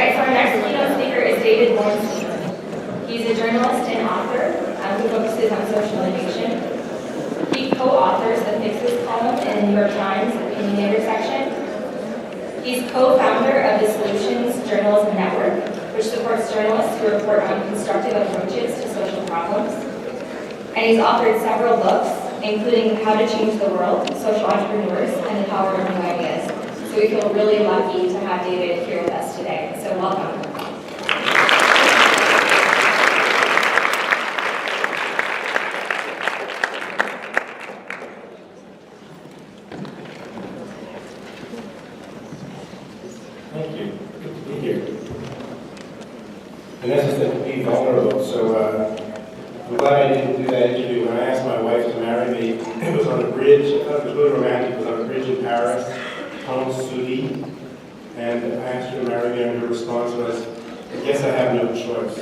right, so our next keynote speaker is David Bornstein. He's a journalist and author who focuses on social innovation. He co-authors the Fixes column in the New York Times opinionator section. He's co-founder of the Solutions Journalism Network, which supports journalists who report on constructive approaches to social problems. And he's authored several books, including How to Change the World, Social Entrepreneurs, and the Power of New Ideas. So we feel really lucky to have David here with us today. So welcome. Thank you. Good to be here. Vanessa said to be vulnerable, so I'm glad I didn't do that interview. When I asked my wife to marry me, it was on a bridge. I thought it was really romantic. It was on a bridge in Paris, Pont Soudy, and I asked her to marry me, and her response was, I guess I have no choice.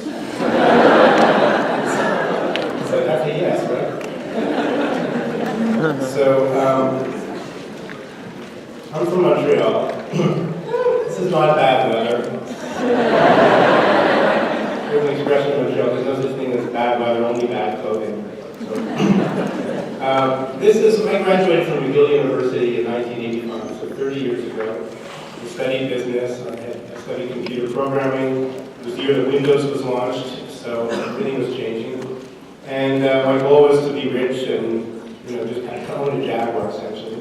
So that's a yes, right? So, I'm from Montreal. This is not bad weather. There's an expression in Montreal, there's no such thing as bad weather, only bad clothing. So, I graduated from McGill University in 1985, so 30 years ago. I studied business, I studied computer programming. It was the year that Windows was launched, so everything was changing. And my goal was to be rich and, just kind of own a Jaguar, essentially.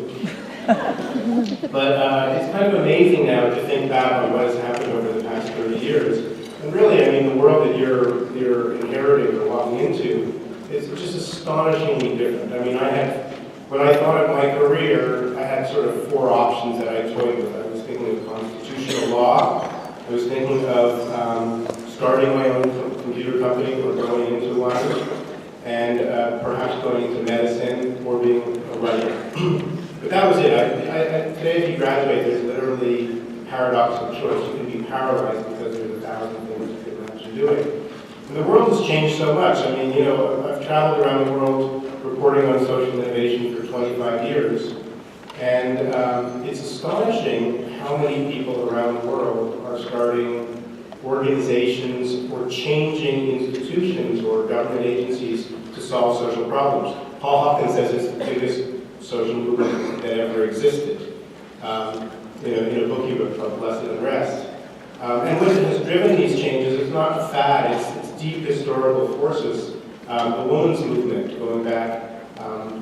But it's kind of amazing now to think back on what has happened over the past 30 years. And really, I mean, the world that you're inheriting or walking into is just astonishingly different. I mean, when I thought of my career, I had sort of four options that I toyed with. I was thinking of constitutional law. I was thinking of starting my own computer company or going into one, and perhaps going into medicine or being a writer. But that was it. Today, if you graduate, there's literally paradox of choice. You can be paralyzed because there's 1,000 things you could imagine doing. And the world has changed so much. I mean, I've traveled around the world reporting on social innovation for 25 years. And it's astonishing how many people around the world are starting organizations or changing institutions or government agencies to solve social problems. Paul Hawkins says it's the biggest social movement that ever existed. In a book he wrote called Blessed Unrest. And what has driven these changes is not a fad, it's deep historical forces. The women's movement going back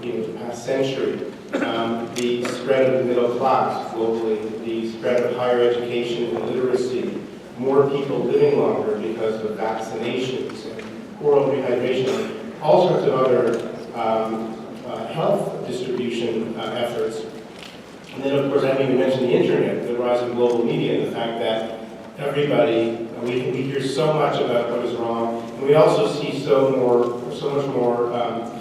the past century, the spread of the middle class globally, the spread of higher education and literacy, more people living longer because of vaccinations and oral rehydration, all sorts of other health distribution efforts. And then, of course, I haven't even mentioned the internet, the rise of global media, and the fact that everybody, we hear so much about what is wrong, and we also see so much more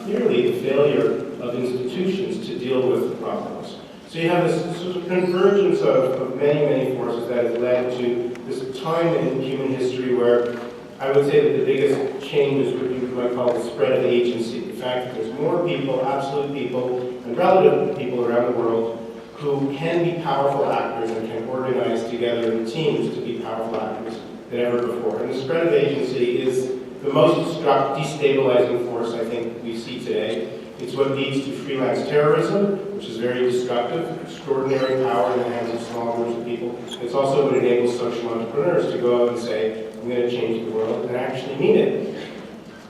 clearly the failure of institutions to deal with the problems. So you have this sort of convergence of many, many forces that has led to this time in human history where I would say that the biggest change is what you might call the spread of agency. The fact that there's more people, absolute people, and relative people around the world who can be powerful actors and can organize together in teams to be powerful actors than ever before. And the spread of agency is the most destabilizing force I think we see today. It's what leads to freelance terrorism, which is very destructive, extraordinary power in the hands of small groups of people. It's also what enables social entrepreneurs to go out and say, I'm going to change the world, and actually mean it.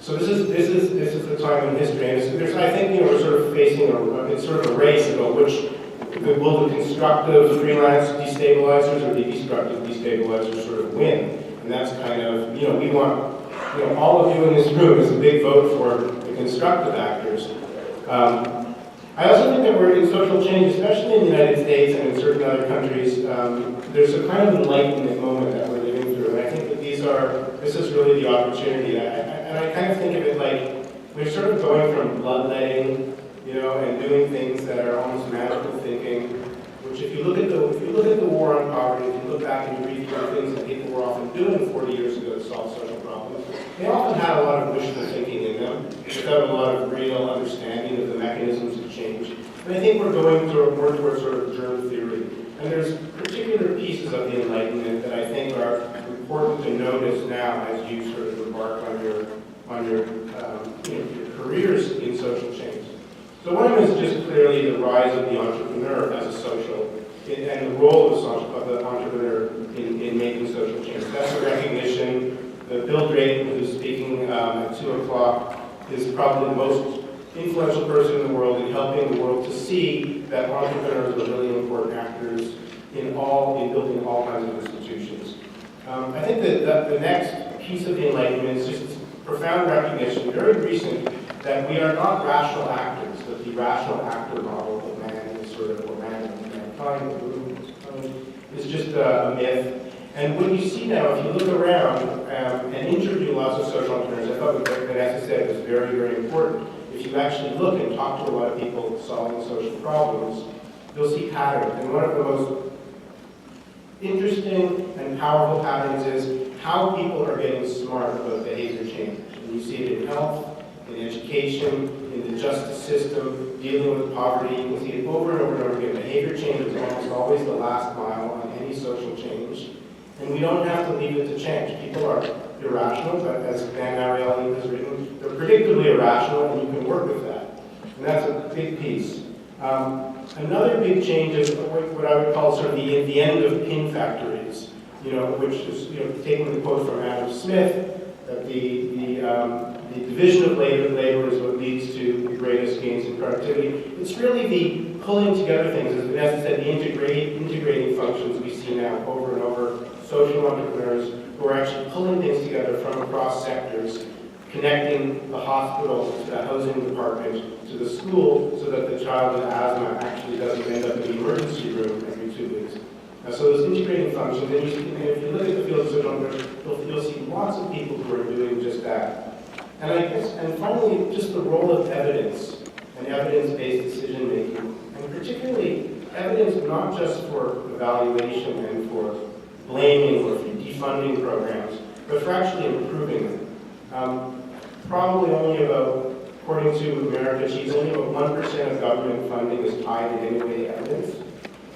So this is the time in history, and I think we're sort of facing it's sort of a race about will the constructive freelance destabilizers or the destructive destabilizers sort of win? And that's kind of we want all of you in this room is a big vote for the constructive actors. I also think that we're in social change, especially in the United States and in certain other countries. There's a kind of enlightenment moment that we're living through, and I think that this is really the opportunity. And I kind of think of it like we're sort of going from bloodletting, and doing things that are almost magical thinking. Which, if you look at the war on poverty, if you look back and you read through things that people were often doing 40 years ago to solve social problems, they often had a lot of wishful thinking in them, without a lot of real understanding of the mechanisms of change. And I think we're going more towards sort of germ theory. And there's particular pieces of the Enlightenment that I think are your careers in social change. So one of them is just clearly the rise of the entrepreneur as a social, and the role of the entrepreneur in making social change. That's a recognition. Bill Drayton, who's speaking at 2 o'clock, is probably the most influential person in the world in helping the world to see that entrepreneurs are really important actors in building all kinds of institutions. I think that the next piece of the Enlightenment is just profound recognition, very recent, that we are not rational actors, that the rational actor model of man is sort of, or man and mankind, is just a myth. And what you see now, if you look around and interview lots of social entrepreneurs, I thought what Vanessa said was very, very important. If you actually look and talk to a lot of people solving social problems, you'll see patterns. And one of the most interesting and powerful patterns is how people are getting smart about behavior change. And you see it in health, in education, in the justice system, dealing with poverty. You can see it over and over and over again. Behavior change is almost always the last mile on any social change. And we don't have to leave it to chance. People are irrational, but as Dan Ariely has written, they're predictably irrational, and you can work with that. And that's a big piece. Another big change is what I would call sort of the end of pin factories, which is taking the quote from Adam Smith, that the division of labor is what leads to the greatest gains in productivity. It's really the pulling together things, as Vanessa said, the integrating functions we see now over and over. Social entrepreneurs who are actually pulling things together from across sectors, connecting the hospital to the housing department to the school so that the child with asthma actually doesn't end up in the emergency room every 2 weeks. So those integrating functions, and if you look at the field of social entrepreneurs, you'll see lots of people who are doing just that. And finally, just the role of evidence and evidence-based decision making, and particularly evidence not just for evaluation and for blaming or for defunding programs, but for actually improving them. Probably only about, according to America Cheese, only about 1% of government funding is tied in any way to evidence,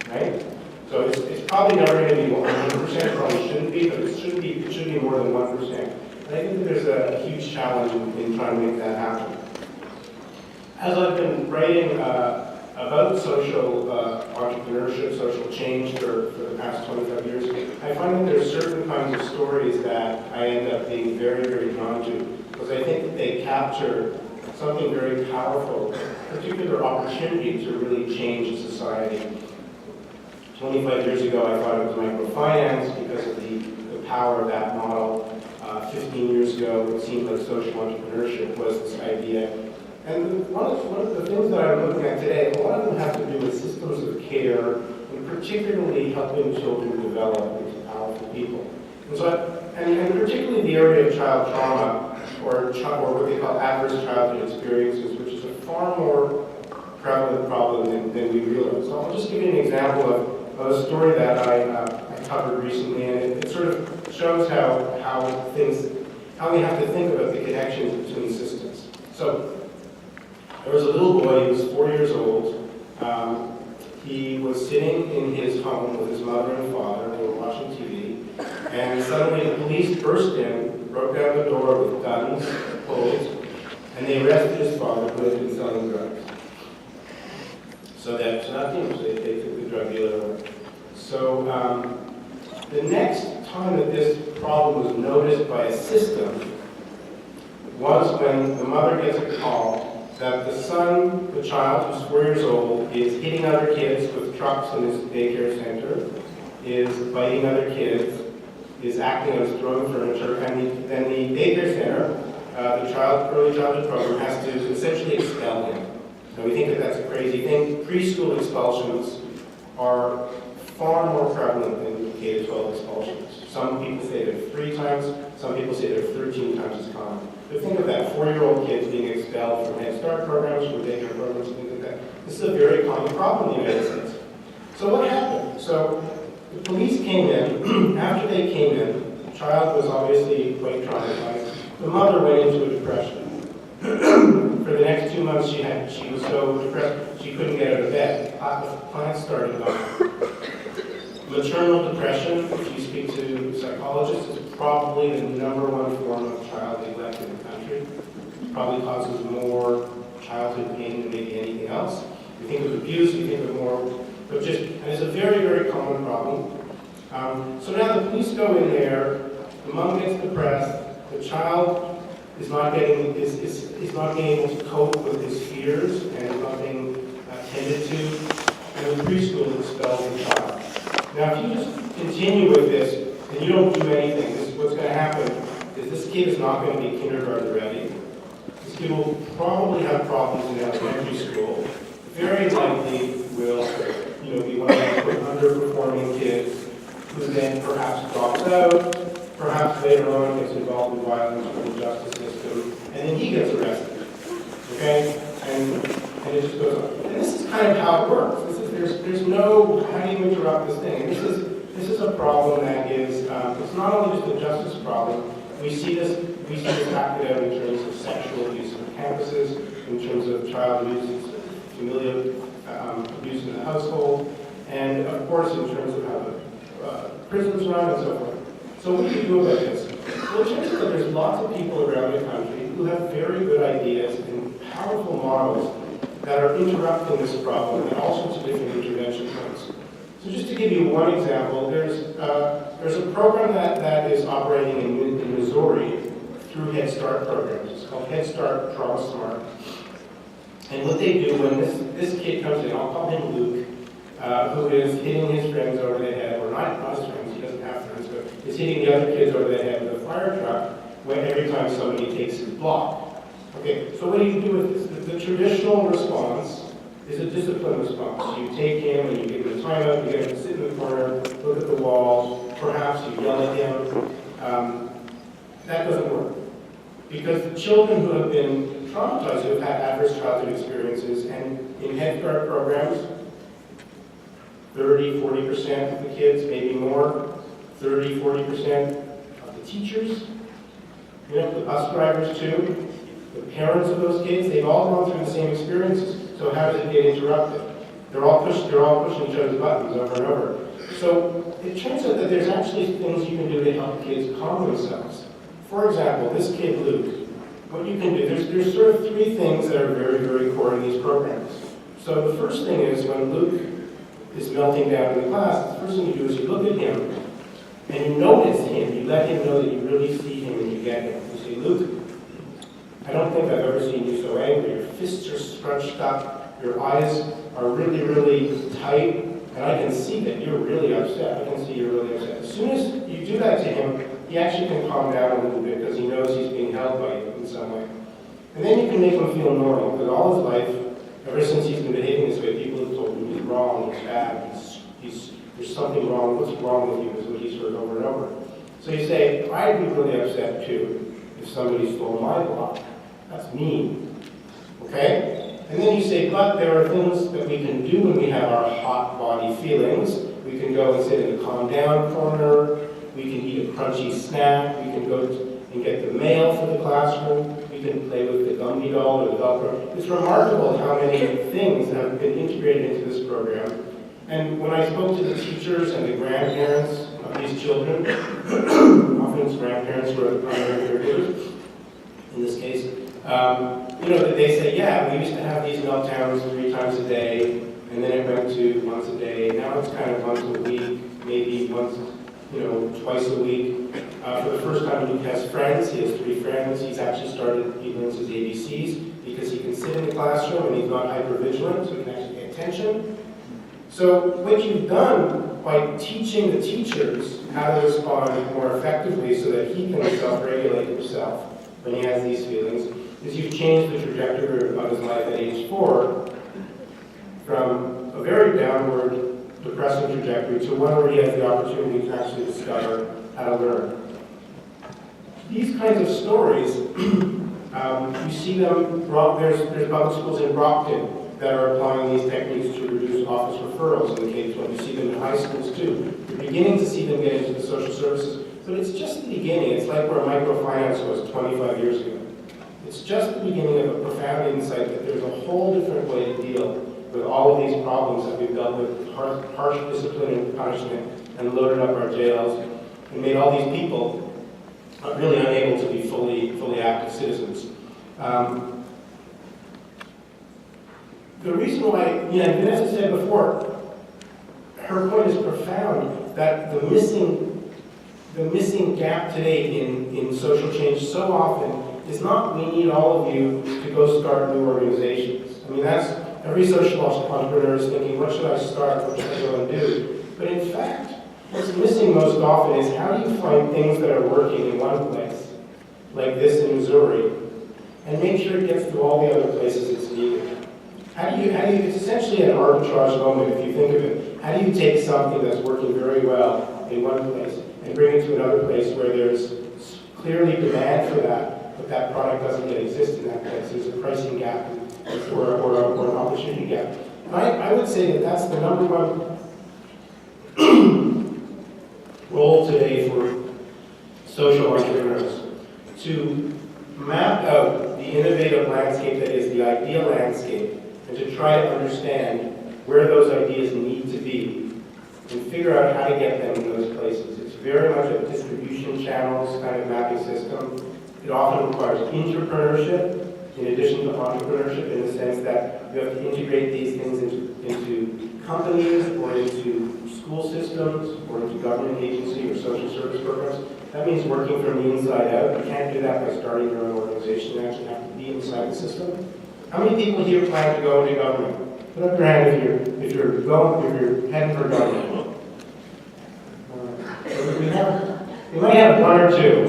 right? So it's probably never going to be 100%, probably shouldn't be, but it should be more than 1%. And I think that there's a huge challenge in trying to make that happen. As I've been writing about social entrepreneurship, social change for the past 25 years, I find that there's certain kinds of stories that I end up being very, very drawn to, because I think that they capture something very powerful, a particular opportunity to really change society. 25 years ago, I thought it was microfinance because of the power of that model. 15 years ago, it seemed like social entrepreneurship was this idea. And one of the things that I'm looking at today, a lot of them have to do with systems of care, and particularly helping children develop into powerful people. And so, and particularly the area of child trauma, or what they call adverse childhood experiences, which is a far more prevalent problem than we realize. So I'll just give you an example of a story that I covered recently, and it sort of shows how we have to think about the connections between systems. So there was a little boy, he was 4 years old. He was sitting in his home with his mother and father, and they were watching TV, and suddenly the police burst in, broke down the door with guns, poles, and they arrested his father, who had been selling drugs. So they took the drug dealer away. So the next time that this problem was noticed by a system was when the mother gets a call that the son, the child who's 4 years old, is hitting other kids with trucks in his daycare center, is biting other kids, is acting out, throwing furniture, and then the daycare center, the early childhood program, has to essentially expel him. And we think that that's a crazy thing. Preschool expulsions are far more prevalent than K-12 expulsions. Some people say they're 3 times, some people say they're 13 times as common. But think of that, 4-year-old kids being expelled from Head Start programs, from daycare programs, things like that. This is a very common problem in the United States. So what happened? So the police came in. After they came in, the child was obviously quite traumatized. The mother went into a depression. For the next 2 months, she was so depressed she couldn't get out of bed. The plants started dying. Maternal depression, if you speak to psychologists, is probably the #1 form of child neglect in the country. It probably causes more childhood pain than maybe anything else. We think of abuse, we think of more, but just, and it's a very, very common problem. So now the police go in there, the mom gets depressed, the child is not getting, is not being able to cope with his fears and is not being tended to, and the preschool expels the child. Now, if you just continue with this and you don't do anything, this is what's going to happen is this kid is not going to be kindergarten ready. This kid will probably have problems in elementary school. Very likely will, be one of those underperforming kids who then perhaps drops out, perhaps later on gets involved in violence with the justice system, and then he gets arrested. Okay? And it just goes on. And this is kind of how it works. There's no, how do you interrupt this thing? And this is a problem that is, it's not only just a justice problem. We see this acted out in terms of sexual abuse on campuses, in terms of child abuse, familial abuse in the household, and of course in terms of how the prisons run and so forth. So what do you do about this? Well, it turns out that there's lots of people around the country who have very good ideas and powerful models that are interrupting this problem and all sorts of different intervention points. So just to give you one example, there's a program that is operating in Missouri through Head Start programs. It's called Head Start Trauma Smart. And what they do when this kid comes in, I'll call him Luke, who is hitting his friends over the head, or not his friends, he doesn't have friends, but is hitting the other kids over the head with a fire truck every time somebody takes his block. Okay, so what do you do with this? The traditional response is a discipline response. You take him and you give him a timeout, you get him to sit in the corner, look at the wall, perhaps you yell at him. That doesn't work. Because the children who have been traumatized, who have had adverse childhood experiences, and in Head Start programs, 30–40% of the kids, maybe more, 30–40% of the teachers, the bus drivers too, the parents of those kids, they've all gone through the same experiences. So how does it get interrupted? They're all pushing each other's buttons over and over. So it turns out that there's actually things you can do to help kids calm themselves. For example, this kid Luke, what you can do, there's sort of 3 things that are very, very core in these programs. So the first thing is when Luke is melting down in the class, the first thing you do is you look at him and you notice him. You let him know that you really see him and you get him. You say, Luke, I don't think I've ever seen you so angry. Your fists are scrunched up, your eyes are really, really tight, and I can see that you're really upset. I can see you're really upset. As soon as you do that to him, he actually can calm down a little bit because he knows he's being held by you in some way. And then you can make him feel normal, because all his life, ever since he's been behaving this way, people have told him he's wrong, he's bad, there's something wrong, what's wrong with you, is what he's heard over and over. So you say, I'd be really upset too if somebody stole my block. That's mean. Okay? And then you say, but there are things that we can do when we have our hot body feelings. We can go and sit in the calm down corner. We can eat a crunchy snack. We can go and get the mail for the classroom. We can play with the Gumby doll or the Velcro. It's remarkable how many things have been integrated into this program. And when I spoke to the teachers and the grandparents of these children, often it's grandparents who are the primary caregivers, in this case, that they say, yeah, we used to have these meltdowns 3 times a day, and then it went to once a day. Now it's kind of once a week, maybe once, twice a week. For the first time, Luke has friends. He has 3 friends. He's actually he learns his ABCs because he can sit in the classroom and he's not hypervigilant, so he can actually pay attention. So what you've done by teaching the teachers how to respond more effectively so that he can self-regulate himself when he has these feelings is you've changed the trajectory of his life at age 4 from a very downward, depressing trajectory to one where he has the opportunity to actually discover how to learn. These kinds of stories, you see them, there's public schools in Brockton that are applying these techniques to reduce office referrals in the K-12. You see them in high schools too. You're beginning to see them get into the social services, but it's just the beginning. It's like where microfinance was 25 years ago. It's just the beginning of a profound insight that there's a whole different way to deal with all of these problems that we've dealt with, harsh discipline and punishment, and loaded up our jails, and made all these people really unable to be fully active citizens. The reason why, Vanessa said before, her point is profound, that the missing gap today in social change so often is not, we need all of you to go start new organizations. I mean, that's, every social entrepreneur is thinking, what should I start, what should I go and do? But in fact, what's missing most often is, how do you find things that are working in one place, like this in Missouri, and make sure it gets to all the other places it's needed? How do you, it's essentially an arbitrage moment if you think of it. How do you take something that's working very well in one place and bring it to another place where there's clearly demand for that, but that product doesn't yet exist in that place? There's a pricing gap or an opportunity gap. And I would say that that's the number one role today for social entrepreneurs, to map out the innovative landscape that is the ideal landscape, and to try to understand where those ideas need to be, and figure out how to get them in those places. It's very much a distribution channels kind of mapping system. It often requires entrepreneurship, in addition to entrepreneurship, in the sense that you have to integrate these things into companies, or into school systems, or into government agency or social service programs. That means working from the inside out. You can't do that by starting your own organization. You actually have to be inside the system. How many people here plan to go into government? Put up your hand if you're heading for government. We might have one or two.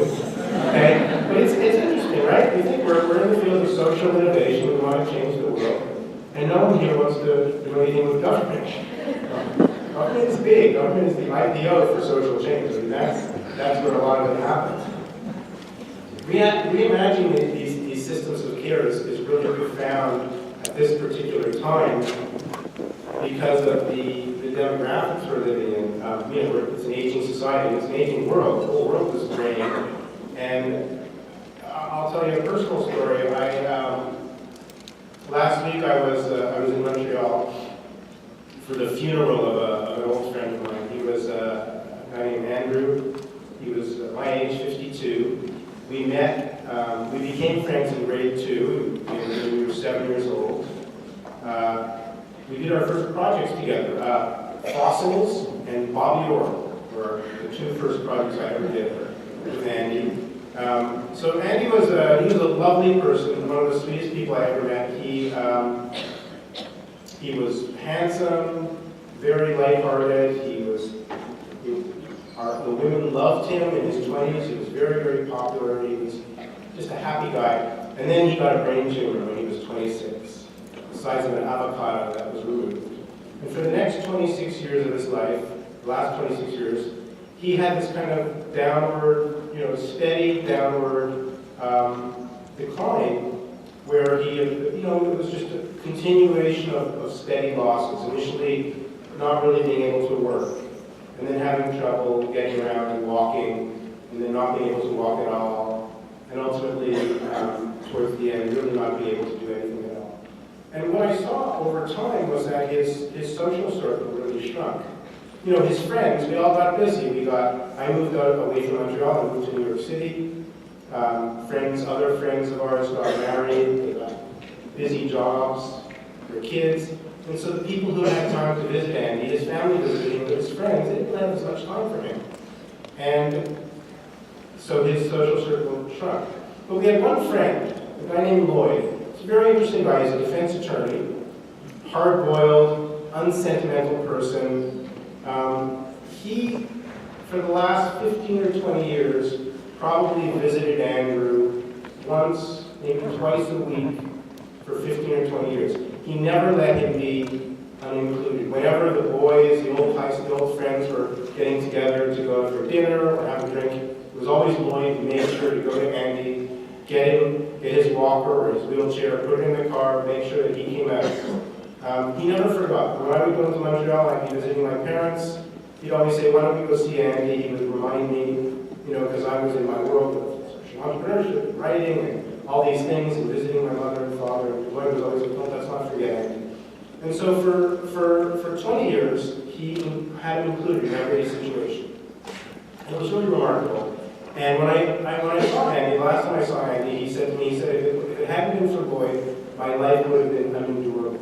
Okay? But it's interesting, right? We think we're in the field of social innovation. We want to change the world. And no one here wants to do anything with government. Government is big. Government is the IPO for social change. I mean, that's where a lot of it happens. Reimagining these systems of care is really profound at this particular time because of the demographics we're living in. It's an aging society, it's an aging world. The whole world is graying. And I'll tell you a personal story. Last week I was in Montreal for the funeral of an old friend of mine. He was a guy named Andrew. He was my age, 52. We met, we became friends in grade 2, when we were 7 years old. We did our first projects together. Fossils and Bobby Orr were the two first projects I ever did with Andy. So Andy was he was a lovely person, one of the sweetest people I ever met. He was handsome, very lighthearted. The women loved him in his 20s. He was very, very popular. He was just a happy guy. And then he got a brain tumor when he was 26, the size of an avocado that was removed. And for the next 26 years of his life, the last 26 years, he had this kind of downward, steady downward decline, where it was just a continuation of steady losses. Initially, not really being able to work, and then having trouble getting around and walking, and then not being able to walk at all, and ultimately, towards the end, really not being able to do anything at all. And what I saw over time was that his social circle really shrunk. His friends, we all got busy. I moved out away from Montreal and moved to New York City. Other friends of ours got married, they got busy jobs, their kids. And so the people who had time to visit Andy, his family visiting, his friends, they didn't have as much time for him. And so his social circle shrunk. But we had one friend, a guy named Lloyd. He's a very interesting guy. He's a defense attorney, hard-boiled, unsentimental person. He, for the last 15 or 20 years, probably visited Andrew once, maybe twice a week for 15 or 20 years. He never let him be unincluded. Whenever the boys, the old high school friends were getting together to go out for dinner or have a drink, it was always Lloyd who made sure to go to Andy, get his walker or his wheelchair, put it in the car, make sure that he came out. He never forgot. When I would go to Montreal, I'd be visiting my parents. He'd always say, why don't we go see Andy? He would remind me, because I was in my world of social entrepreneurship, and writing, and all these things, and visiting my mother and father. And Lloyd was always like, no, let's not forget Andy. And so for 20 years, he had him included in every situation. It was really remarkable. And when I saw Andy, the last time I saw Andy, he said to me, if it hadn't been for Lloyd, my life would have been unendurable.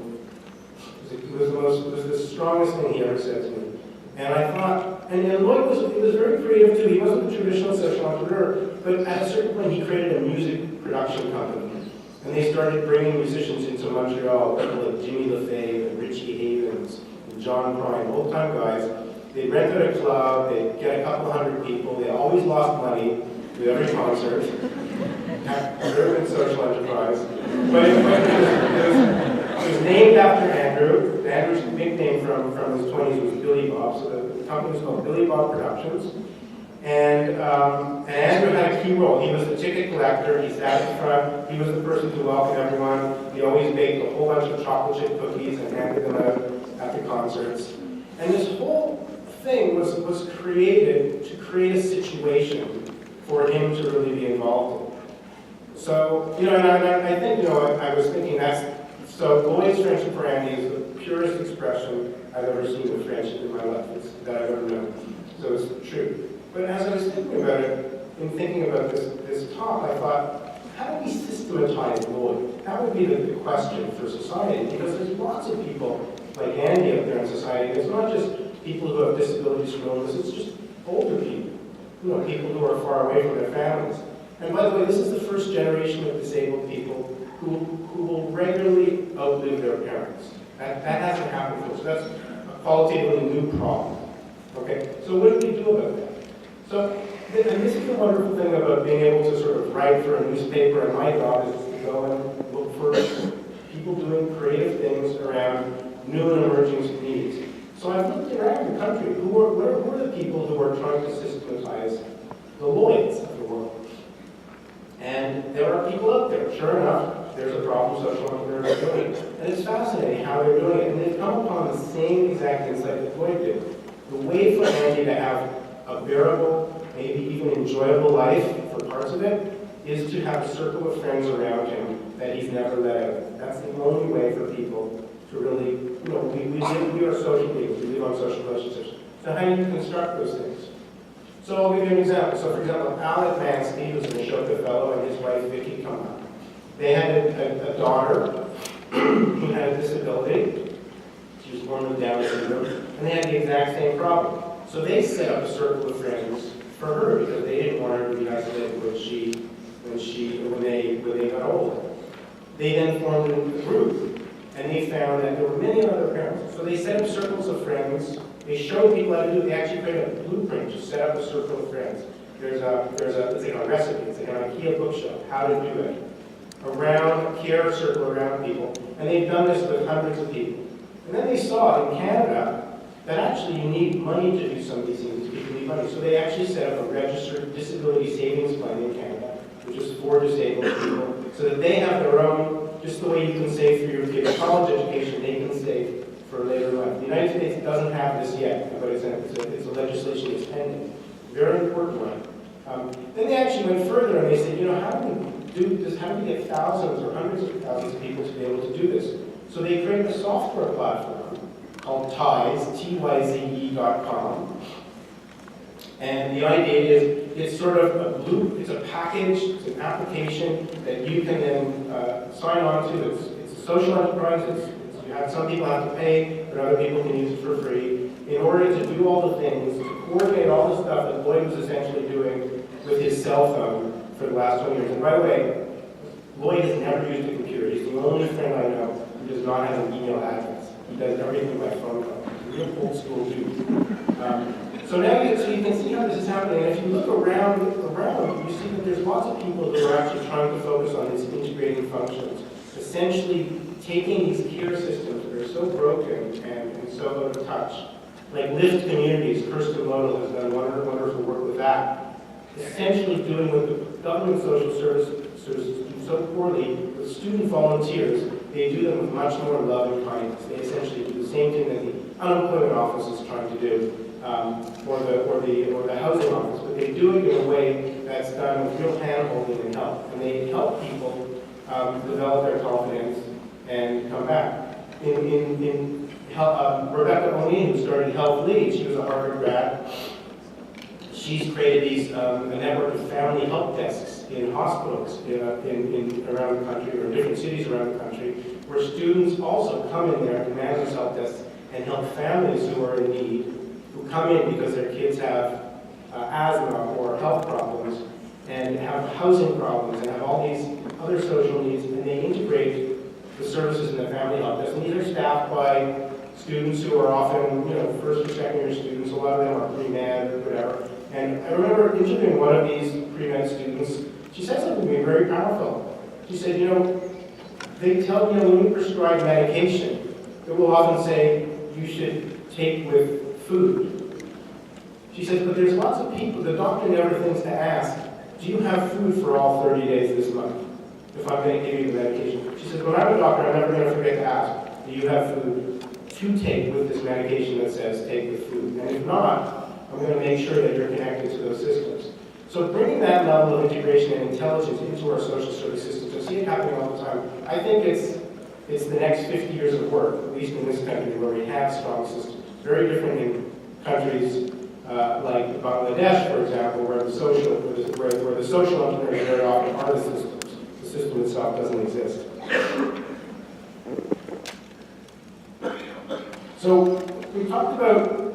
It was the strongest thing he ever said to me. And I thought, and Lloyd was very creative too. He wasn't a traditional social entrepreneur, but at a certain point he created a music production company. And they started bringing musicians into Montreal, people like Jimmy LaFave and Richie Havens and John Prine, old-time guys. They'd rent out a club, they'd get a couple hundred people, they always lost money with every concert. Urban social enterprise. But it was named after Andrew. Andrew's nickname from his 20s was Billy Bob, so the company was called Billy Bob Productions. And Andrew had a key role. He was the ticket collector, he sat in front, he was the person to welcome everyone. He always baked a whole bunch of chocolate chip cookies and handed them out at the concerts. And this whole thing was created to create a situation for him to really be involved in. So, and I think, I was thinking so Lloyd's friendship for Andy is the purest expression I've ever seen of friendship in my life, that I've ever known. So it's true. But as I was thinking about it, in thinking about this talk, I thought, how do we systematize Lloyd? That would be the question for society, because there's lots of people like Andy out there in society. It's not just people who have disabilities from illness, it's just older people. People who are far away from their families. And by the way, this is the first generation of disabled people who will regularly outlive their parents. That hasn't happened before, so that's a qualitatively new problem. Okay, so what do we do about that? So, and this is the wonderful thing about being able to sort of write for a newspaper, and my job is to go and look for people doing creative things around new and emerging needs. So I've looked around the country. Who are the people who are trying to systematize the Lloyds of the world? And there are people out there. Sure enough, there's a problem social entrepreneurs are doing. And it's fascinating how they're doing it. And they've come upon the same exact insight that Lloyd did. The way for Andy to have a bearable, maybe even enjoyable life for parts of it is to have a circle of friends around him that he's never let out. That's the only way for people to really, we are social beings, we live on social relationships. So how do you construct those things? So I'll give you an example. So for example, Alec Mansky, who's an Ashoka Fellow, and his wife Vicky come up. They had a daughter who had a disability. She was born with Down syndrome, and they had the exact same problem. So they set up a circle of friends for her because they didn't want her to be isolated when they got older. They then formed a group, and they found that there were many other parents. So they set up circles of friends. They showed people how to do it. They actually created a blueprint to set up a circle of friends. It's like a recipe. It's like an IKEA bookshelf, how to do it. Care circle around people. And they've done this with hundreds of people. And then they saw in Canada that actually you need money to do some of these things. People need money. So they actually set up a registered disability savings plan in Canada, which is for disabled people, so that they have their own, just the way you can save for your kids' college education, they can save for later life. The United States doesn't have this yet, but it's a legislation that's pending. Very important one. Then they actually went further and they said, how do we do this? How do we get thousands or hundreds of thousands of people to be able to do this? So they created a software platform called Tyze, T-Y-Z-E.com. And the idea is it's sort of it's a package, it's an application that you can then sign on to. It's a social enterprise. Some people have to pay, but other people can use it for free in order to do all the things, to coordinate all the stuff that Lloyd was essentially doing with his cell phone for the last 20 years. And by the way, Lloyd has never used a computer. He's the only friend I know who does not have an email address. He does everything by phone call. He's a real old school dude. So now you can see how this is happening. And if you look around, you see that there's lots of people who are actually trying to focus on these integrating functions, essentially taking these care systems that are so broken and so out of touch, like Lift Communities. Kirsten Lodell has done wonderful work with that. Essentially doing what the government social services do so poorly with student volunteers. They do them with much more love and kindness. They essentially do the same thing that the unemployment office is trying to do, or the housing office, but they do it in a way that's done with real hand-holding and help. And they help people develop their confidence and come back. Rebecca O'Neill, who started Health Lead, she was a Harvard grad. She's created these a network of family help desks in hospitals around the country, or different cities around the country, where students also come in there to manage these help desks and help families who are in need, who come in because their kids have asthma or health problems, and have housing problems, and have all these other social needs, and they integrate the services in the family help desk. And these are staffed by students who are often, first or second year students. A lot of them are pre-med or whatever. And I remember interviewing one of these pre-med students. She said something to me very powerful. She said, they tell me when we prescribe medication, it will often say you should take with food. She says, but there's lots of people, the doctor never thinks to ask, do you have food for all 30 days this month, if I'm going to give you the medication? She says, when I'm a doctor, I'm never going to forget to ask, do you have food to take with this medication that says take with food? And if not, I'm going to make sure that you're connected to those systems. So bringing that level of integration and intelligence into our social service systems, I see it happening all the time. I think it's the next 50 years of work, at least in this country, where we have strong systems. Very different in countries like Bangladesh, for example, where the social entrepreneurs very often are the systems. The system itself doesn't exist. So we talked about,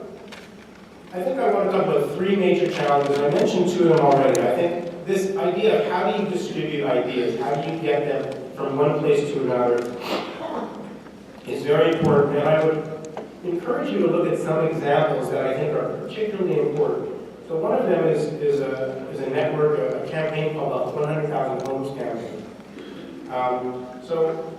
I think I want to talk about three major challenges. I mentioned two of them already. I think this idea of how do you distribute ideas, how do you get them from one place to another, is very important. And I would encourage you to look at some examples that I think are particularly important. So one of them is a network, a campaign called the 100,000 Homes Campaign. So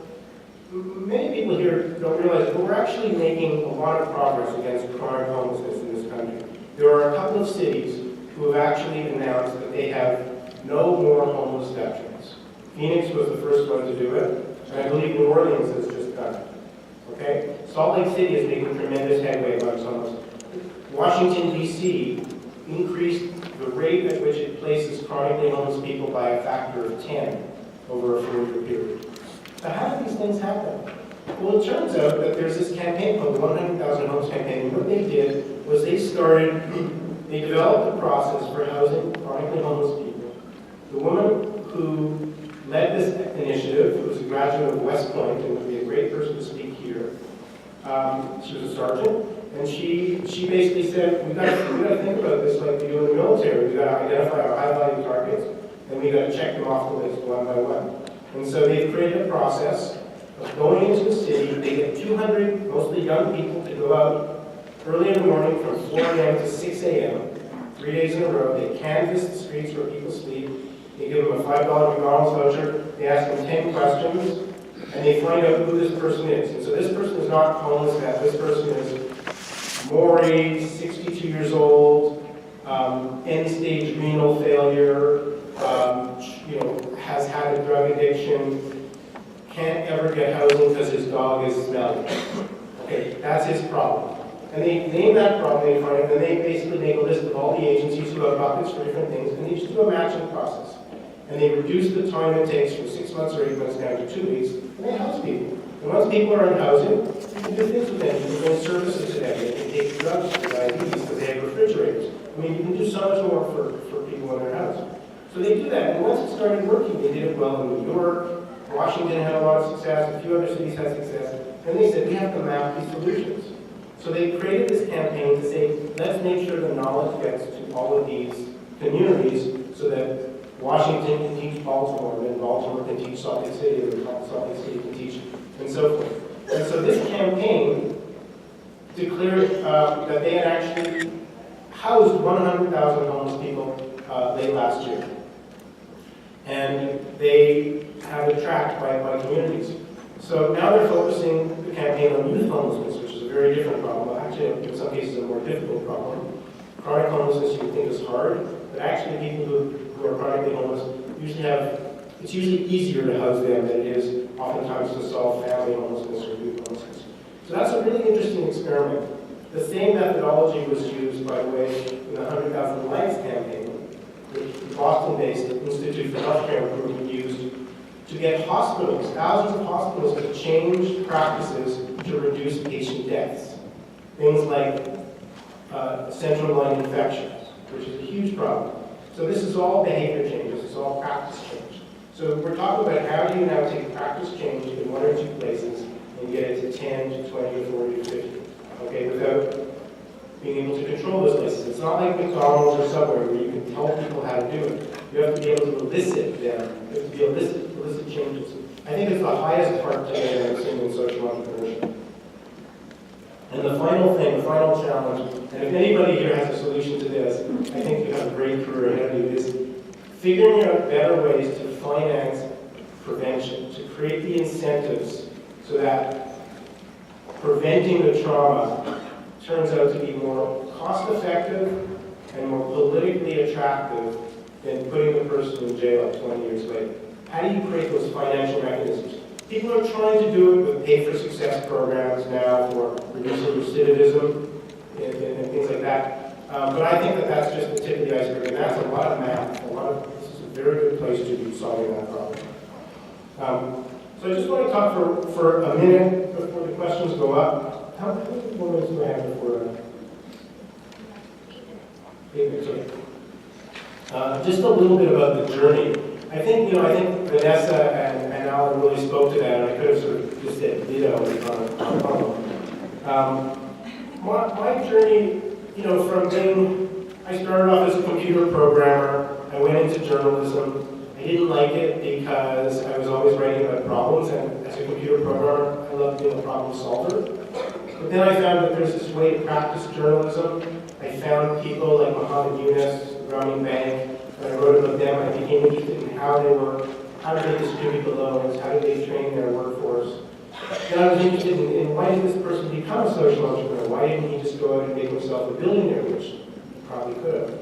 many people here don't realize, but we're actually making a lot of progress against chronic homelessness in this country. There are a couple of cities who have actually announced that they have no more homeless veterans. Phoenix was the first one to do it, and I believe New Orleans has just done it. Okay? Salt Lake City is making tremendous headway about homeless. Washington, D.C. increased the rate at which it places chronically homeless people by a factor of 10 over a 4-year period. So how do these things happen? Well, it turns out that there's this campaign called the 100,000 Homes Campaign, and what they did was they developed a process for housing chronically homeless people. The woman who led this initiative, who was a graduate of West Point and would be a great person to speak here, she was a sergeant, and she basically said, we got to think about this like we do in the military. We got to identify our high-value targets, and we got to check them off the list one by one. And so they've created a process of going into the city. They get 200, mostly young people, to go out early in the morning from 4 a.m. to 6 a.m., 3 days in a row. They canvass the streets where people sleep. They give them a $5 McDonald's voucher. They ask them 10 questions, and they find out who this person is. And so this person is not homeless. This person is Maury, 62 years old, end-stage renal failure, has had a drug addiction, can't ever get housing because his dog is smelly. Okay, that's his problem. And they name that problem, they find it, and they basically make a list of all the agencies who have buckets for different things, and they just do a matching process. And they reduce the time it takes from 6 months or 8 months down to 2 weeks, and they house people. And once people are in housing, you can do things with them. You can bring services to them. They can take drugs for diabetes because they have refrigerators. I mean, you can do so much more for people in their house. So they do that, and once it started working, they did it well in New York. Washington had a lot of success. A few other cities had success. And they said, we have to map these solutions. So they created this campaign to say, let's make sure the knowledge gets to all of these communities so that Washington can teach Baltimore, and then Baltimore can teach Salt Lake City, and Salt Lake City can teach, and so forth. And so this campaign declared that they had actually housed 100,000 homeless people late last year. And they have it tracked by communities. So now they're focusing the campaign on youth homelessness, which is a very different problem. Actually, in some cases, a more difficult problem. Chronic homelessness you would think is hard, but actually people who are chronically homeless it's usually easier to house them than it is oftentimes to solve family homelessness or youth homelessness. So that's a really interesting experiment. The same methodology was used, by the way, in the 100,000 Lights campaign, which the Boston-based Institute for Healthcare Improvement used to get hospitals, thousands of hospitals, to change practices to reduce patient deaths. Things like central line infections, which is a huge problem. So this is all behavior change, this is all practice change. So we're talking about how do you now take practice change in 1 or 2 places and get it to 10 to 20 to 40 to 50, okay, without being able to control those places. It's not like McDonald's or Subway where you can tell people how to do it. You have to be able to elicit them. You have to be able to elicit changes. I think it's the highest part today that I've seen in social entrepreneurship. And the final thing, the final challenge, and if anybody here has a solution to this, I think you have a great career ahead of you, is figuring out better ways to finance prevention, to create the incentives so that preventing the trauma turns out to be more cost-effective and more politically attractive than putting the person in jail 20 years later. How do you create those financial mechanisms? People are trying to do it with pay-for-success programs now for reducing recidivism and things like that. But I think that that's just the tip of the iceberg, and that's a lot of math. This is a very good place to be solving that problem. So I just want to talk for a minute before the questions go up. How many moments do I have before? 8 minutes, okay. Just a little bit about the journey. I think Vanessa and Alan really spoke to that, and I could have sort of just said ditto on my journey, from being, I started off as a computer programmer, I went into journalism. I didn't like it because I was always writing about problems, and as a computer programmer, I loved being a problem solver. But then I found that there's this way to practice journalism. I found people like Mohammed Yunus, Rami Bank. When I wrote about them, I became interested in how did they distribute the loans, how did they train their workforce. Then I was interested in why did this person become a social entrepreneur? Why didn't he just go out and make himself a billionaire, which he probably could have.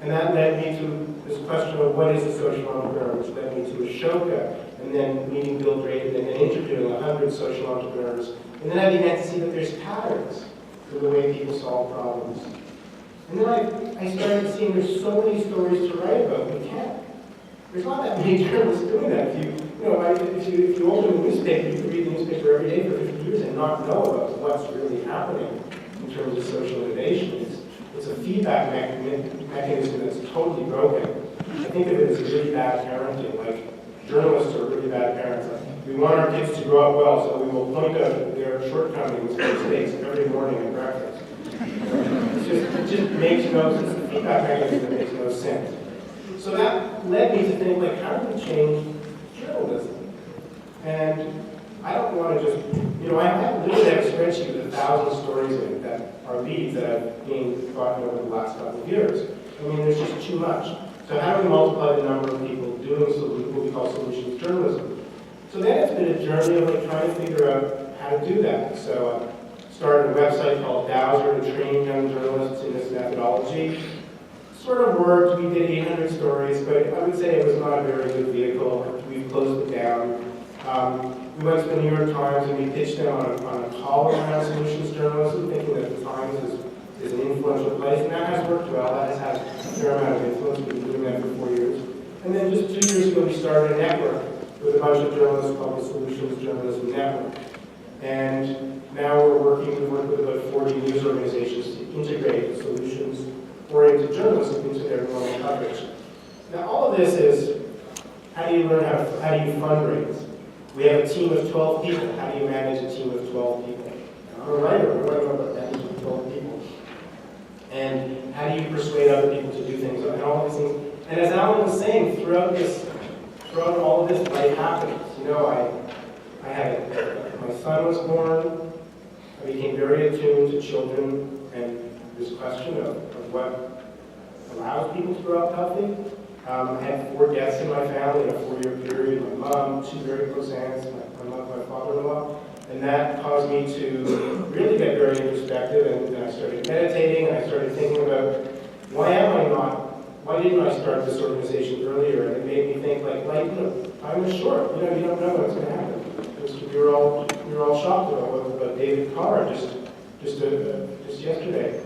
And that led me to this question of what is a social entrepreneur, which led me to Ashoka, and then meeting Bill Drayton, and then interviewing 100 social entrepreneurs. And then I began to see that there's patterns to the way people solve problems. And then I started seeing there's so many stories to write about. We can't. There's not that many journalists doing that. If you open a newspaper, you can read the newspaper every day for 50 years and not know about what's really happening in terms of social innovation. It's a feedback mechanism that's totally broken. I think of it as really bad parenting. Like, journalists are really bad parents. We want our kids to grow up well, so we will point out their shortcomings and mistakes every morning at breakfast. It just makes no sense. It's a feedback mechanism that makes no sense. So that led me to think, like, how do we change journalism? And I don't want to just, I literally have a spreadsheet with 1,000 stories in it that are leads that I've gotten over the last couple of years. I mean, there's just too much. So how do we multiply the number of people doing what we call solutions journalism? So then it's been a journey of trying to figure out how to do that. So I started a website called Dowser to train young journalists in this methodology. Sort of worked. We did 800 stories, but I would say it was not a very good vehicle. We've closed it down. We went to the New York Times and we pitched them on a column around solutions journalism, thinking that the Times is an influential place, and that has worked well. That has had a fair amount of influence. We've been doing that for 4 years. And then just 2 years ago, we started a network with a bunch of journalists called the Solutions Journalism Network. And now we work with about 40 news organizations to integrate solutions-oriented journalism into their normal coverage. Now, all of this is, how do you fundraise? We have a team of 12 people. How do you manage a team of 12 people? I'm a writer. What do I know about managing 12 people? And how do you persuade other people to do things? And all these things. And as Alan was saying, throughout all of this, life happens. My son was born. I became very attuned to children and this question of what allows people to grow up healthy. I had 4 deaths in my family in a 4-year period. My mom, 2 very close aunts, my father-in-law. And that caused me to really get very introspective, and I started meditating, and I started thinking about why didn't I start this organization earlier? And it made me think, time is short. You don't know what's going to happen. We were all shocked about David Carr just yesterday.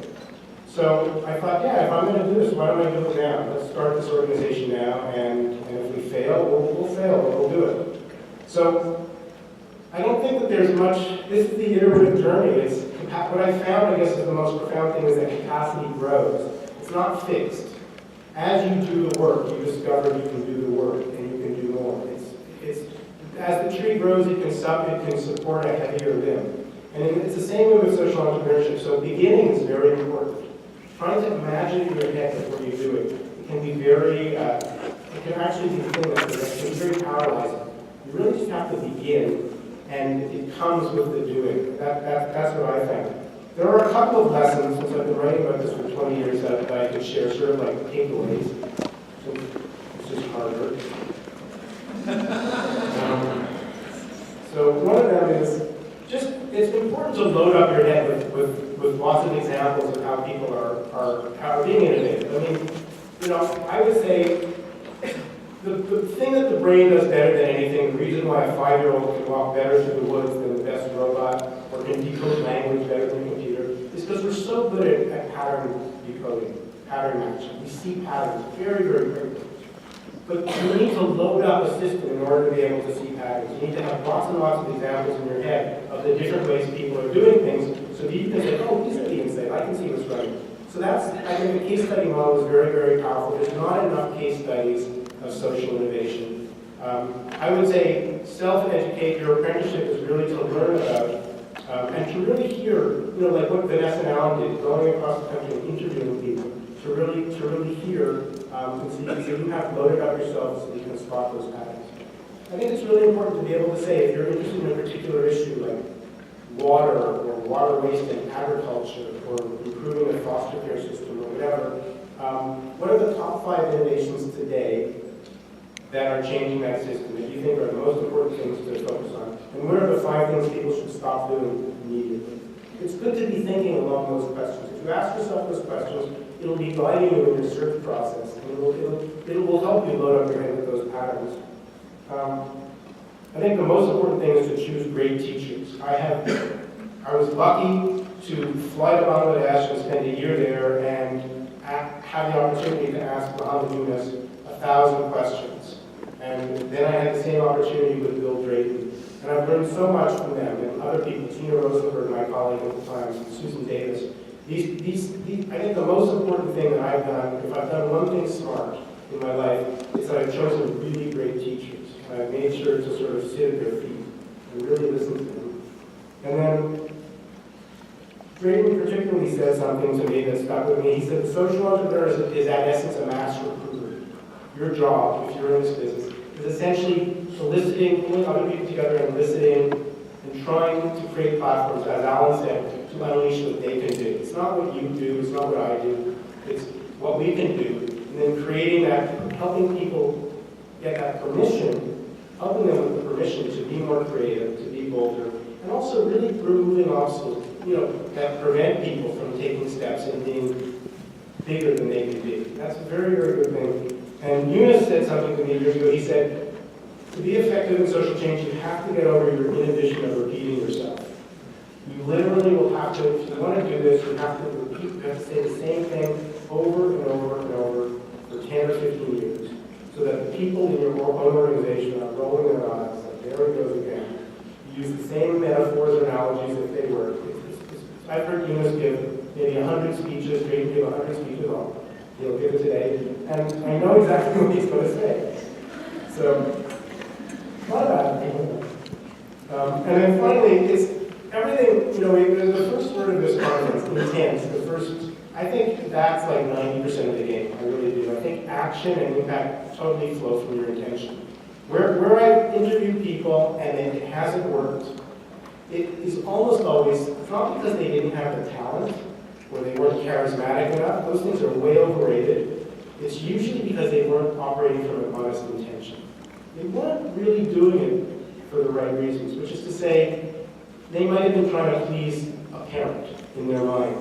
So I thought, if I'm going to do this, why don't I do it now? Let's start this organization now, and if we fail, we'll fail, but we'll do it. So I don't think that there's much, this is the iterative journey. It's, what I found, I guess, is the most profound thing is that capacity grows. It's not fixed. As you do the work, you discover you can do the work and you can do more. As the tree grows, it can support a heavier limb. And it's the same way with social entrepreneurship. So beginning is very important. Trying to imagine in your head before you do it, it can be very, it can actually be the thing that can be very paralyzing. You really just have to begin, and it comes with the doing. That's what I found. There are a couple of lessons, since I've been writing about this for 20 years, that I could share, sort of like takeaways. So it's just harder. So one of them is just, it's important to load up your head with lots of examples of how people are being innovative. I mean, you know, I would say the thing that the brain does better than anything, the reason why a 5-year-old can walk better through the woods than the best robot, or can decode language better than a computer, is because we're so good at pattern decoding, pattern matching. We see patterns very, very quickly. But you need to load up a system in order to be able to see patterns. You need to have lots and lots of examples in your head of the different ways people are doing things, so that you can say, oh, these are the insight, I can see what's right. So that's, I think the case study model is very, very powerful. There's not enough case studies of social innovation. I would say self-educate, your apprenticeship is really to learn about and to really hear, you know, like what Vanessa and Alan did, going across the country and interviewing people, to really hear and so you have loaded up yourself so you can spot those patterns. I think it's really important to be able to say, if you're interested in a particular issue like water or water waste in agriculture or improving a foster care system or whatever, what are the top 5 innovations today that are changing that system that you think are the most important things to focus on? And what are the 5 things people should stop doing immediately? It's good to be thinking along those questions. If you ask yourself those questions, it'll be guiding you in your search process, and it will help you load up your head with those patterns. I think the most important thing is to choose great teachers. I was lucky to fly to Bangladesh and spend a year there and have the opportunity to ask Muhammad Yunus 1,000 questions. And then I had the same opportunity with Bill Drayton. And I've learned so much from them and other people, Tina Rosenberg, my colleague at the time, and Susan Davis. I think the most important thing that I've done, if I've done one thing smart in my life, is that I've chosen really great teachers. And I've made sure to sort of sit at their feet and really listen to them. And then Drayton particularly said something to me that stuck with me. He said, social entrepreneurs is at essence a mass recruiter. Your job, if you're in this business, is essentially soliciting, pulling other people together and listening and trying to create platforms, as Alan said, to unleash what they can do. It's not what you do, it's not what I do, it's what we can do. And then creating that, helping people get that permission, helping them with the permission to be more creative, to be bolder, and also really removing obstacles, you know, that prevent people from taking steps and being bigger than they can be. That's a very, very good thing. And Yunus said something to me years ago. He said, to be effective in social change, you have to get over your inhibition of repeating yourself. You literally will have to, if you want to do this, you have to repeat, you have to say the same thing over and over and over for 10 or 15 years, so that the people in your own organization are rolling their eyes, like there it goes again. You use the same metaphors or analogies if they work. I've heard Yunus give maybe 100 speeches, Drayton give 100 speeches, he'll give it today, and I know exactly what he's going to say. So, not bad. And then finally, it's everything, you know, the first word of this conference, intent, I think that's like 90% of the game, I really do. I think action and impact totally flow from your intention. Where I interview people and it hasn't worked, it is almost always, it's not because they didn't have the talent or they weren't charismatic enough, those things are way overrated. It's usually because they weren't operating from an honest intention. They weren't really doing it for the right reasons, which is to say, they might have been trying to please a parent in their mind,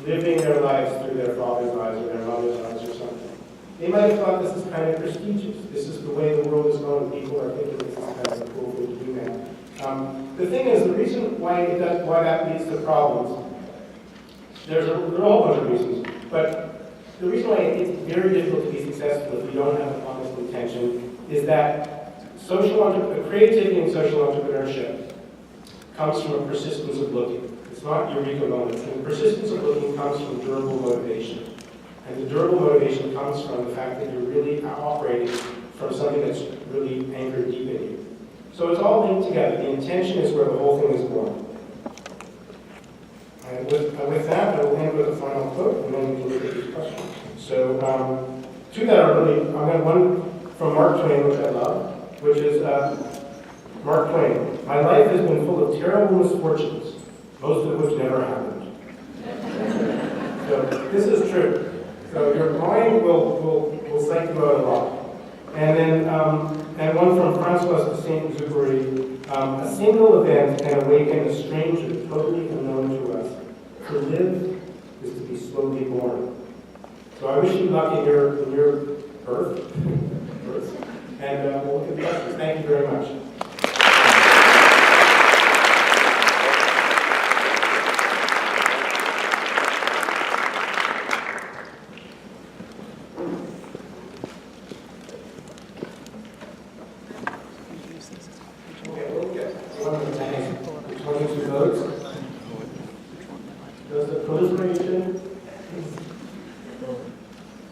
living their lives through their father's eyes or their mother's eyes or something. They might have thought this is kind of prestigious. This is the way the world is going. People are thinking this is kind of a cool thing to do now. The thing is, the reason why that leads to problems, there are a whole bunch of reasons, but the reason why it's very difficult to be successful if you don't have an honest intention is that creativity and social entrepreneurship comes from a persistence of looking. It's not eureka moments. And the persistence of looking comes from durable motivation. And the durable motivation comes from the fact that you're really operating from something that's really anchored deep in you. So it's all linked together. The intention is where the whole thing is born. And with that, I will end with a final quote, and then we can look at these questions. So, two that are really, I'm going to one from Mark Twain, which I love, which is Mark Twain. My life has been full of terrible misfortunes, most of which never happened. So this is true. So your mind will psych you out a lot. And then, and one from Francois de Saint-Exupéry, a single event can awaken a stranger totally unknown to us. To live is to be slowly born. So I wish you luck in your birth. And we'll look at the questions. Thank you very much.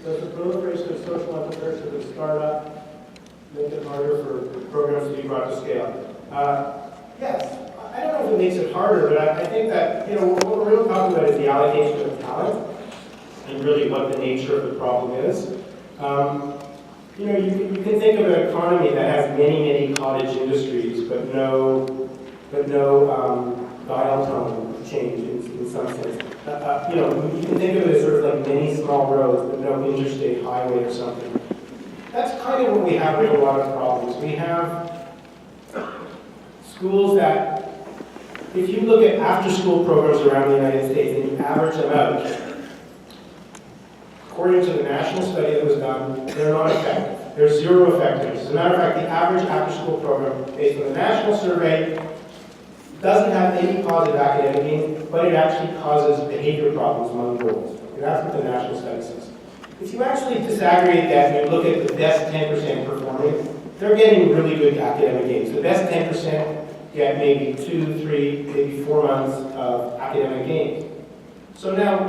Does the proliferation of social entrepreneurship and startup make it harder for programs to be brought to scale? Yes. I don't know if it makes it harder, but I think that, what we're really talking about is the allocation of talent and really what the nature of the problem is. You can think of an economy that has many cottage industries, but no dial tone change in some sense. You can think of it as sort of like many small roads, but no interstate highway or something. That's kind of what we have with a lot of problems. We have schools that, if you look at after-school programs around the United States and you average them out, according to the national study that was done, they're not effective. They're zero effectiveness. As a matter of fact, the average after-school program, based on the national survey, doesn't have any positive academic gains, but it actually causes behavior problems among girls. And that's what the national study says. If you actually disaggregate that and you look at the best 10% performing, they're getting really good academic gains. The best 10% get maybe 2, 3, maybe 4 months of academic gains. So now,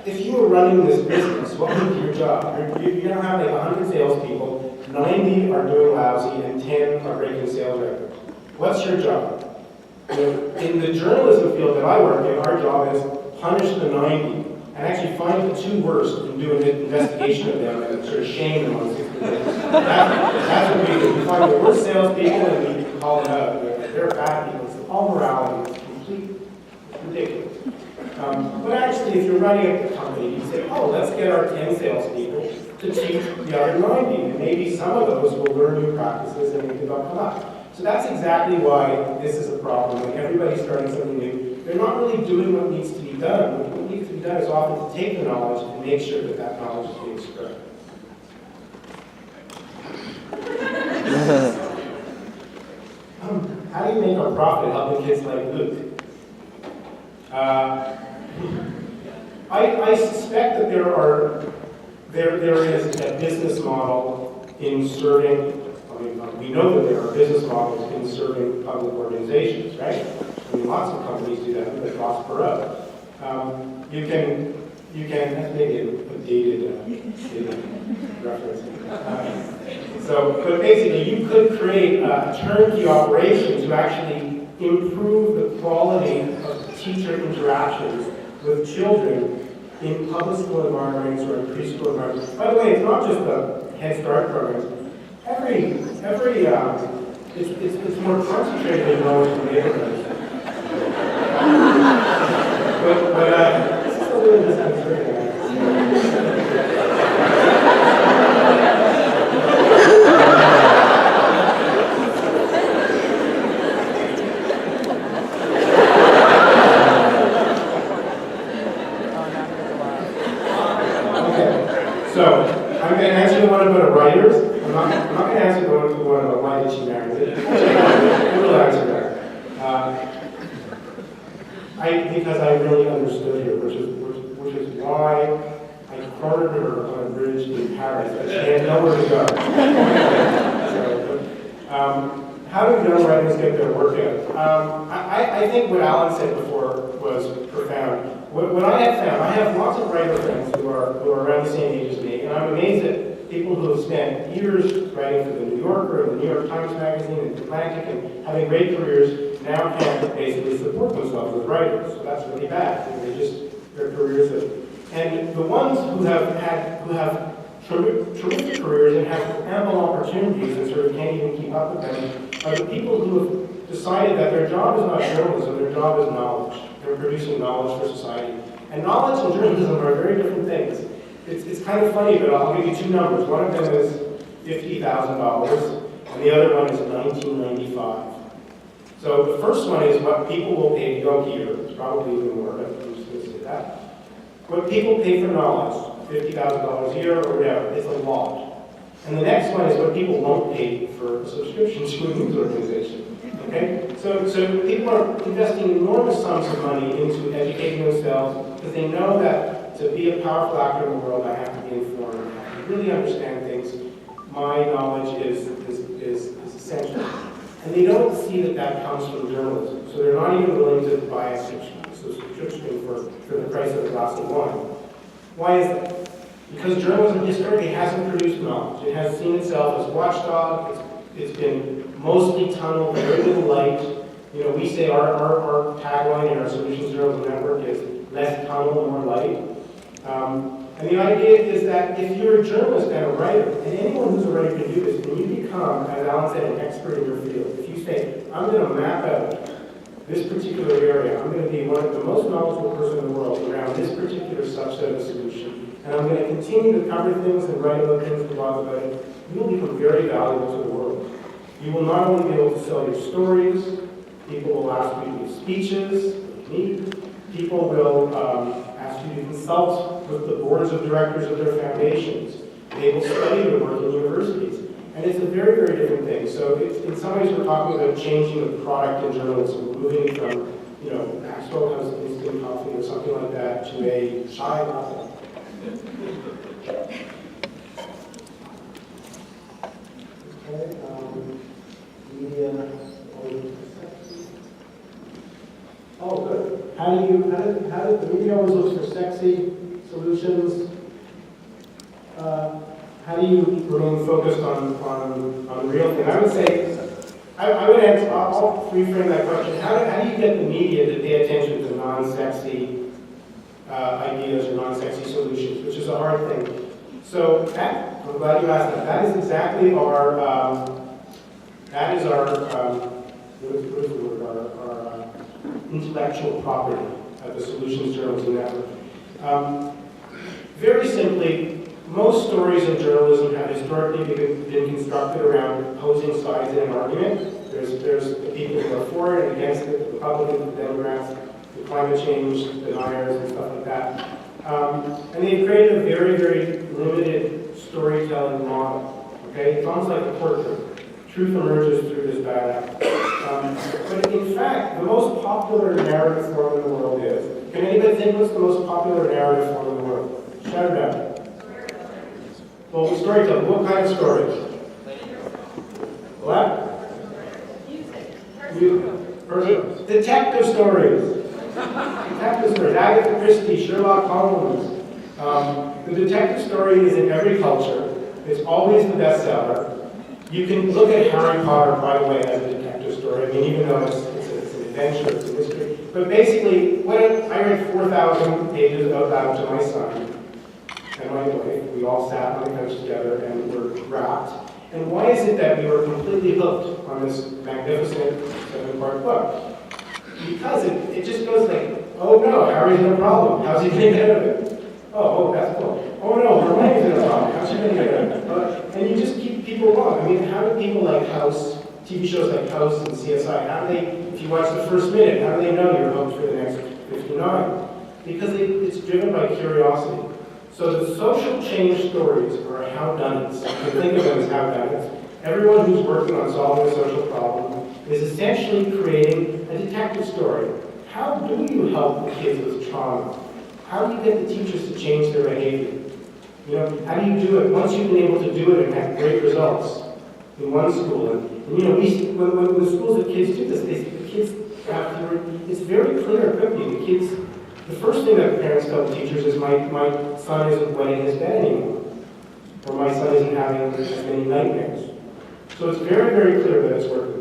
if you were running this business, what would be your job? You're going to have like 100 salespeople, 90 are doing lousy, and 10 are breaking sales records. What's your job? In the journalism field that I work in, our job is punish the 90 and actually find the 2 worst and do an investigation of them and sort of shame them on 60 days. That's what we do. We find the worst salespeople and we call them out. They're bad people. It's all morality. It's ridiculous. But actually, if you're running a company, you say, oh, let's get our 10 salespeople to teach the other 90. And maybe some of those will learn new practices and they can come up. So that's exactly why this is a problem. When everybody's starting something new, they're not really doing what needs to be done. What needs to be done is often to take the knowledge and make sure that that knowledge is being spread. How do you make a profit helping kids like Luke? I suspect that there is a business model in serving. We know that there are business models in serving public organizations, right? Lots of companies do that, but prosper out. You can. That's maybe a dated reference. But basically, you could create a turnkey operation to actually improve the quality of teacher interactions with children in public school environments or in preschool environments. By the way, it's not just the Head Start programs. It's more concentrated in low-income neighborhoods. but this is a little disconcerting. Okay, so I'm going to answer the one about writers. I'm not going to answer the one about why did she marry it. I will answer that. Because I really understood her, which is why I cornered her on a bridge in Paris, but she had nowhere to go. How do young writers get their work out? I think what Alan said before was profound. What I have found, I have lots of writer friends who are around the same age as me, and I'm amazed at people who have spent years writing for the New Yorker and the New York Times Magazine and Atlantic and having great careers now can't basically support themselves as writers. So that's really bad. Their careers have, and the ones who have terrific careers and have ample opportunities and sort of can't even keep up with them are the people who have decided that their job is not journalism, their job is knowledge. They're producing knowledge for society. And knowledge and journalism are very different things. It's kind of funny, but I'll give you two numbers. One of them is $50,000, and the other one is $19.95. So the first one is what people will pay to go here. It's probably even more, but I'm just going to say that. What people pay for knowledge, $50,000 a year or whatever, it's a lot. And the next one is what people won't pay for a subscription to a news organization. Okay? So people are investing enormous sums of money into educating themselves because they know that to be a powerful actor in the world, I have to be informed. I have to really understand things. My knowledge is essential. And they don't see that that comes from journalism. So they're not even willing to buy a subscription for the price of a glass of wine. Why is that? Because journalism historically hasn't produced knowledge. It has seen itself as watchdog. It's been mostly tunnel, very little light. You know, we say our tagline in our Solutions Journalism Network is less tunnel, more light. And the idea is that if you're a journalist and a writer, and anyone who's a writer can do this, and you become, as Alan said, an expert in your field. If you say, I'm going to map out this particular area, I'm going to be one of the most knowledgeable person in the world around this particular subset of a solution, and I'm going to continue to cover things and write about things and blog about it, you will become very valuable to the world. You will not only be able to sell your stories, people will ask you to give speeches, like me, people will ask you to consult with the boards of directors of their foundations. They will study your work in universities. And it's a very, very different thing. So in some ways we're talking about changing the product in journalism, moving from, you know, Maxwell has instant coffee or something like that to a chai latte. Okay, media. Oh, good. How do the media always looks for sexy solutions? How do you remain focused on the real thing? I would say, I would answer, I'll reframe that question. How do you get the media to pay attention to non-sexy ideas or non-sexy solutions, which is a hard thing. So I'm glad you asked that. That is exactly our, what is the word, our intellectual property at the Solutions Journalism Network. Very simply, most stories in journalism have historically been constructed around opposing sides in an argument. There's the people who are for it and against it, the Republicans, the Democrats, the climate change deniers, and stuff like that. And they've created a very, very limited storytelling model. Okay, it's almost like a portrait. Truth emerges through this dialect. But in fact, the most popular narrative form in the world is. Can anybody think what's the most popular narrative form in the world? Shout it out. Well, storytelling. What kind of stories? What? Music. Detective stories. Detective stories. Agatha Christie, Sherlock Holmes. The detective story is in every culture. It's always the bestseller. You can look at Harry Potter, by the way, as a detective story. I mean, even though it's an adventure, it's a mystery. But basically, I read 4,000 pages of that to my son and my wife. We all sat on the couch together and were rapt. And why is it that we were completely hooked on this magnificent 7-part book? Because it just goes like, oh no, Harry's in a problem. How's he going to get out of it? Oh, that's cool. Oh no, Hermione's in a problem. How's she going to get out of it? And you just keep people wrong. I mean, how do people like House, TV shows like House and CSI, how do they, if you watch the first minute, how do they know you're hooked for the next 59? Because it's driven by curiosity. So the social change stories are howdunits. You can think of them as howdunits. Everyone who's working on solving a social problem is essentially creating a detective story. How do you help the kids with trauma? How do you get the teachers to change their behavior? You know, how do you do it? Once you've been able to do it and have great results, in one school. And you know, when the schools that kids do this, the kids have to, it's very clear quickly. The kids, the first thing that parents tell the teachers is my son isn't wetting his bed anymore, or my son isn't having as many nightmares. So it's very, very clear that it's working.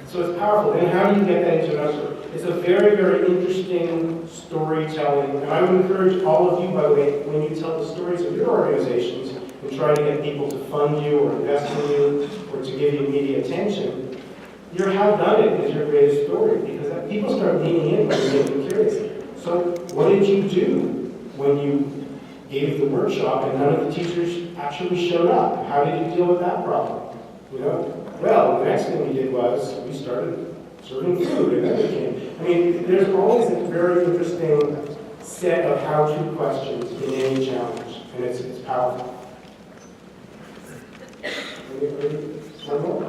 So it's powerful. Then how do you get that into an answer? It's a very, very interesting storytelling. And I would encourage all of you, by the way, when you tell the stories of your organizations and try to get people to fund you or invest in you or to give you media attention, your how done it is your greatest story, because people start leaning in when you make them curious. So what did you do when you gave the workshop and none of the teachers actually showed up? How did you deal with that problem? You know? Well, the next thing we did was we started serving food, and then we came. I mean, there's always a very interesting set of how-to questions in any challenge, and it's powerful. One more?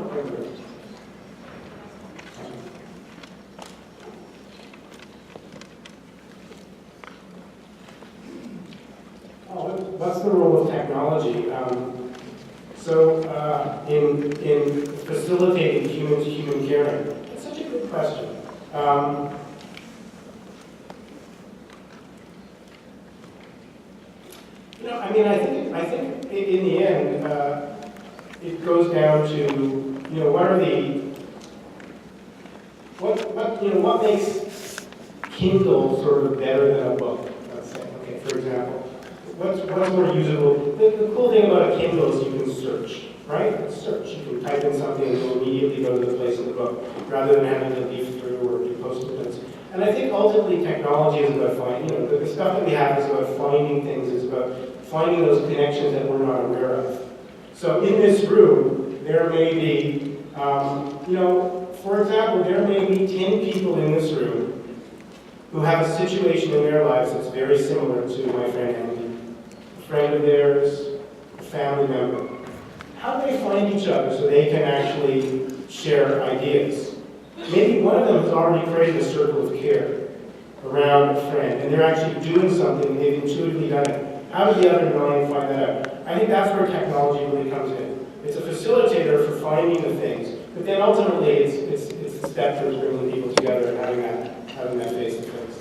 What's the role of technology? In facilitating human-to-human caring, that's such a good question. You know, I mean, I think in the end, it goes down to, you know, what makes Kindle sort of better than a book? Let's say, okay, for example. What's more usable? The cool thing about a Kindle is you can search, right? Search. You can type in something and it'll immediately go to the place in the book, rather than having to leaf through or do post-its. And I think ultimately technology is about finding, you know, the stuff that we have is about finding things, is about finding those connections that we're not aware of. So in this room, there may be, you know, for example, there may be 10 people in this room who have a situation in their lives that's very similar to my friend Andy. Friend of theirs, a family member. How do they find each other so they can actually share ideas? Maybe one of them has already created a circle of care around a friend, and they're actually doing something, they've intuitively done it. How did the other 9 find that out? I think that's where technology really comes in. It's a facilitator for finding the things, but then ultimately it's the step towards bringing people together and having that face-to-face.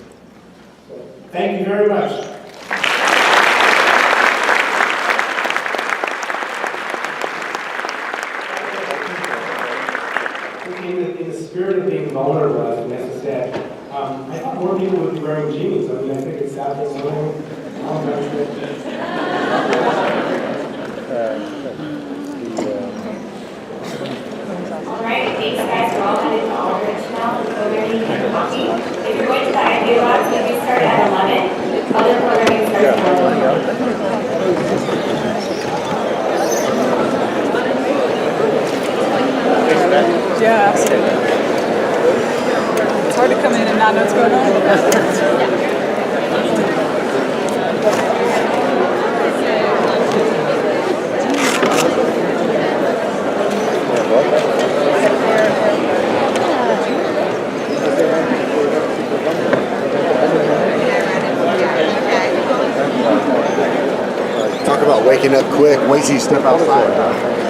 So, thank you very much. In the spirit of being vulnerable, as Vanessa said, I thought more people would be wearing jeans. I mean, I think it's Saturday morning. All right, thanks guys for all headed to Aldrich now. Programming and coffee. If you're going to the idea labs, we start at 11. Other programming starts at 11. Yeah, absolutely. It's hard to come in and not know what's going on. Talk about waking up quick. Wait till you step outside.